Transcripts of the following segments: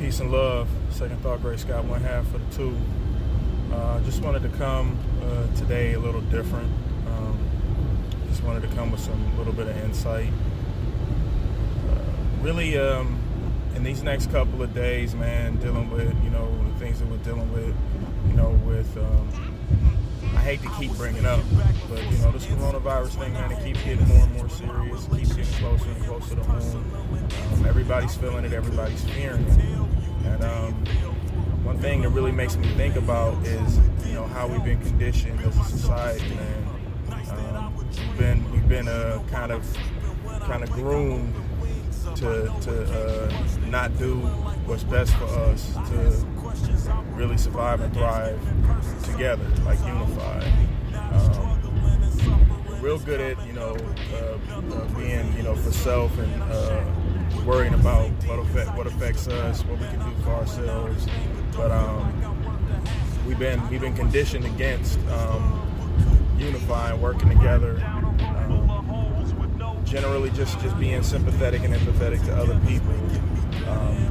Peace and love. Second Thought, Grace Scott, one half for the two. Just wanted to come today a little different. Just wanted to come with some little bit of insight. Really, in these next couple of days, man, dealing with, the things that we're dealing with, I hate to keep bringing up, but, this coronavirus thing, man, it keeps getting more and more serious, keeps getting closer and closer to home. Everybody's feeling it, everybody's fearing it. And one thing that really makes me think about is, how we've been conditioned as a society, man. We've been kind of groomed to not do what's best for us, to really survive and thrive together, like unified. We're real good at, being, for self and worrying about what affects us, what we can do for ourselves. But we've been conditioned against unifying, working together. Generally just being sympathetic and empathetic to other people.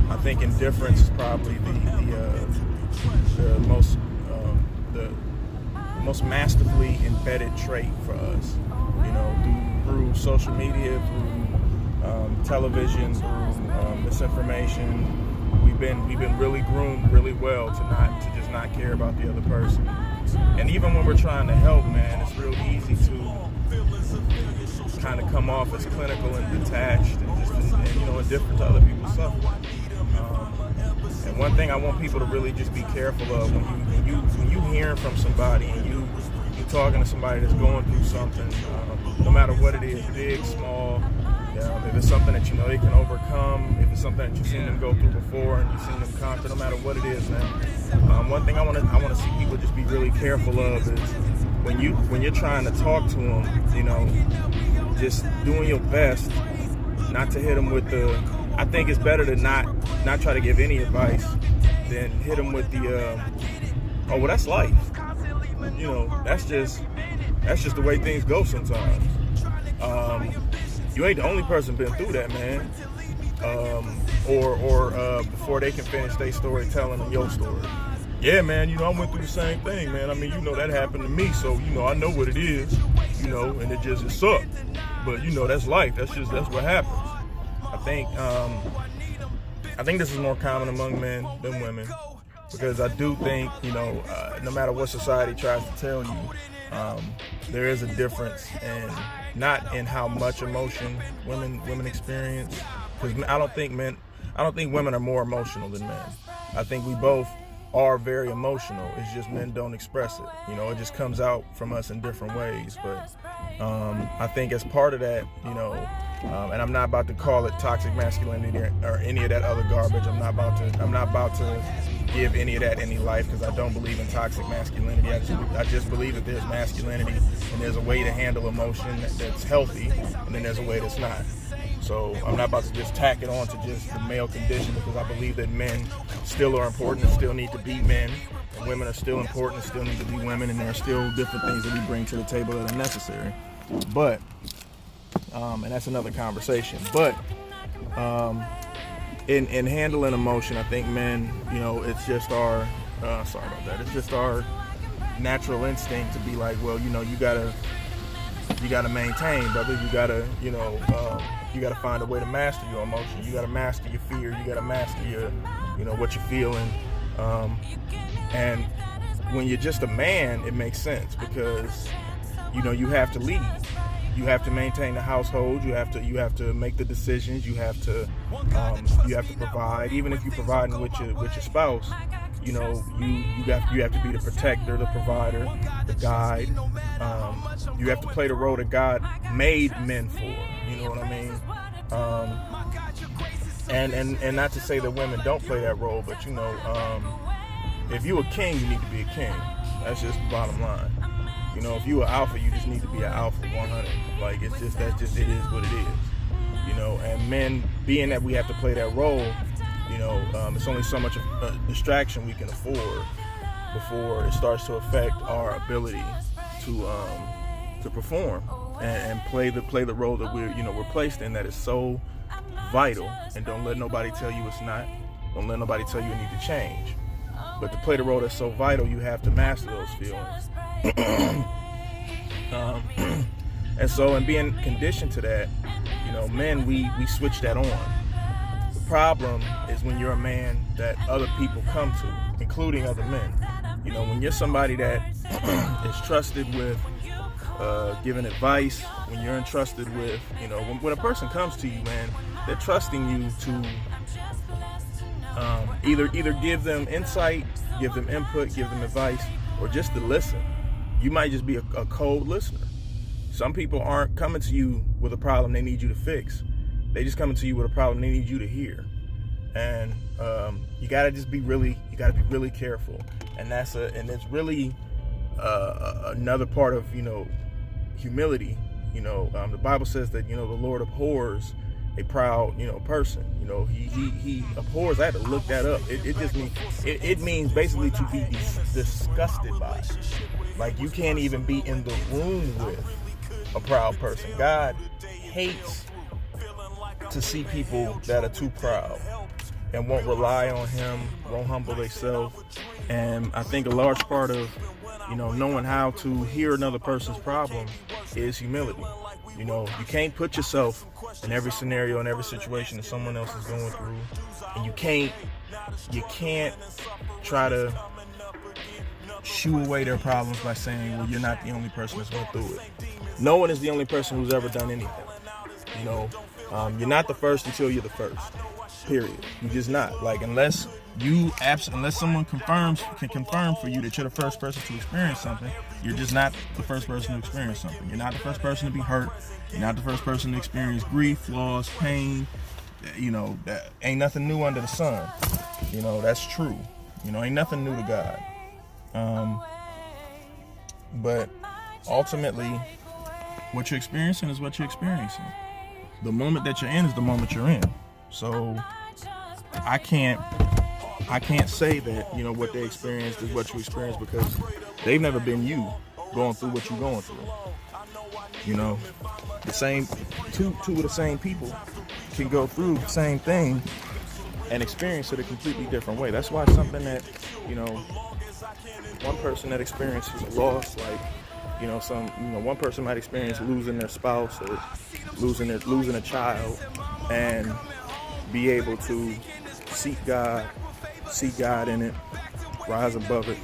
I think indifference is probably the most masterfully embedded trait for us. Through social media, through television, through misinformation. We've been really groomed really well to just not care about the other person. And even when we're trying to help, man, it's real easy to kind of come off as clinical and detached and just indifferent to other people's suffering. And one thing I want people to really just be careful of when you hearing from somebody and you talking to somebody that's going through something, no matter what it is, big, small, if it's something that they can overcome, if it's something that you've seen them go through before and you've seen them conquer, no matter what it is, man. One thing I want to see people just be really careful of is when you're trying to talk to them, just doing your best not to hit them with I think it's better to not try to give any advice than hit them with oh, well, that's life. That's just the way things go sometimes. You ain't the only person been through that, man. Or before they can finish their story, telling them your story. Yeah, man, I went through the same thing, man. I mean, that happened to me, so, I know what it is, and it sucked. But, that's life. That's what happens. I think this is more common among men than women, because I do think, no matter what society tries to tell you, there is a difference not in how much emotion women experience, because I don't think women are more emotional than men. I think we both are very emotional. It's just men don't express it. It just comes out from us in different ways. But I think as part of that, and I'm not about to call it toxic masculinity or any of that other garbage. I'm not about to give any of that any life, because I don't believe in toxic masculinity. I just believe that there's masculinity and there's a way to handle emotion that's healthy, and then there's a way that's not. So I'm not about to just tack it on to just the male condition, because I believe that men still are important and still need to be men, and women are still important and still need to be women, and there are still different things that we bring to the table that are necessary. But, and that's another conversation. But in handling emotion, I think men, it's just our, it's just our natural instinct to be like, well, you gotta maintain, brother. You gotta find a way to master your emotion. You gotta master your fear. You gotta master your, what you're feeling. And when you're just a man, it makes sense, because, you have to lead. You have to maintain the household. You have to make the decisions. You have to provide. Even if you're providing with your spouse, you have to be the protector, the provider, the guide. You have to play the role that God made men for. You know what I mean? And not to say that women don't play that role, but if you're a king, you need to be a king. That's just the bottom line. If you're an alpha, you just need to be an alpha 100. Like, it is what it is. And men, being that we have to play that role, it's only so much a distraction we can afford before it starts to affect our ability to perform and play the role that we're placed in, that is so vital. And don't let nobody tell you it's not. Don't let nobody tell you you need to change. But to play the role that's so vital, you have to master those feelings. And so in being conditioned to that, men, we switch that on. The problem is when you're a man that other people come to, including other men. When you're somebody that is trusted with giving advice, when you're entrusted with, when a person comes to you, man, they're trusting you to either give them insight, give them input, give them advice, or just to listen. You might just be a cold listener. Some people aren't coming to you with a problem they need you to fix. They just coming to you with a problem they need you to hear. And you gotta be really careful. And it's really another part of humility. The Bible says that the Lord abhors a proud person. He abhors. I had to look that up. It just means it means basically to be disgusted by. Like, you can't even be in the room with a proud person. God hates to see people that are too proud and won't rely on Him, won't humble themselves. And I think a large part of knowing how to hear another person's problem is humility. You can't put yourself in every scenario, in every situation that someone else is going through, and you can't try to shoo away their problems by saying, well, you're not the only person that's going through it. No one is the only person who's ever done anything. You're not the first until you're the first. Period. You're just not. Like, unless someone can confirm for you that you're the first person to experience something, you're just not the first person to experience something. You're not the first person to be hurt. You're not the first person to experience grief, loss, pain. That ain't nothing new under the sun. That's true. Ain't nothing new to God. But ultimately, what you're experiencing is what you're experiencing. The moment that you're in is the moment you're in. So I can't say that what they experienced is what you experienced, because they've never been you going through what you're going through. The same two of the same people can go through the same thing and experience it a completely different way. That's why something that one person that experiences a loss, like one person might experience losing their spouse or losing a child, and be able to seek God in it, rise above it,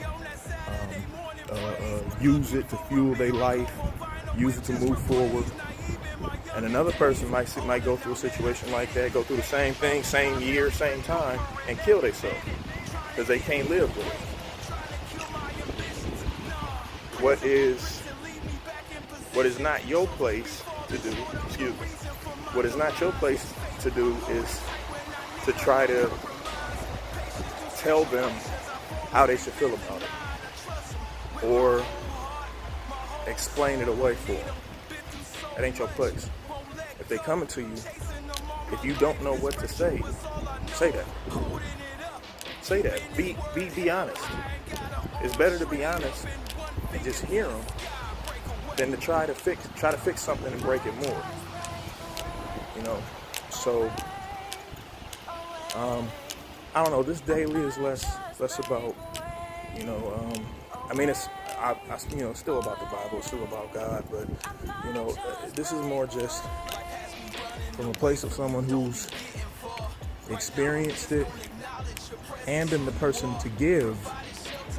use it to fuel their life, use it to move forward. And another person might go through a situation like that, go through the same thing, same year, same time, and kill themselves because they can't live with it. What is not your place to do, what is not your place to do is to try to tell them how they should feel about it, or explain it away for them. That ain't your place. If they coming to you, if you don't know what to say, say that. Say that. Be honest. It's better to be honest and just hear them than to try to fix something and break it more. So I don't know. This daily is less about it's still about the Bible, it's still about God, but this is more just from a place of someone who's experienced it and been the person to give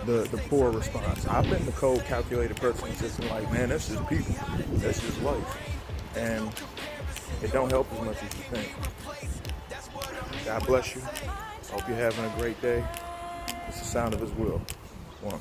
the poor response. I've been the cold, calculated person who's just like, man, that's just people, that's just life, and it don't help as much as you think. God bless you. Hope you're having a great day. It's the sound of His will. One.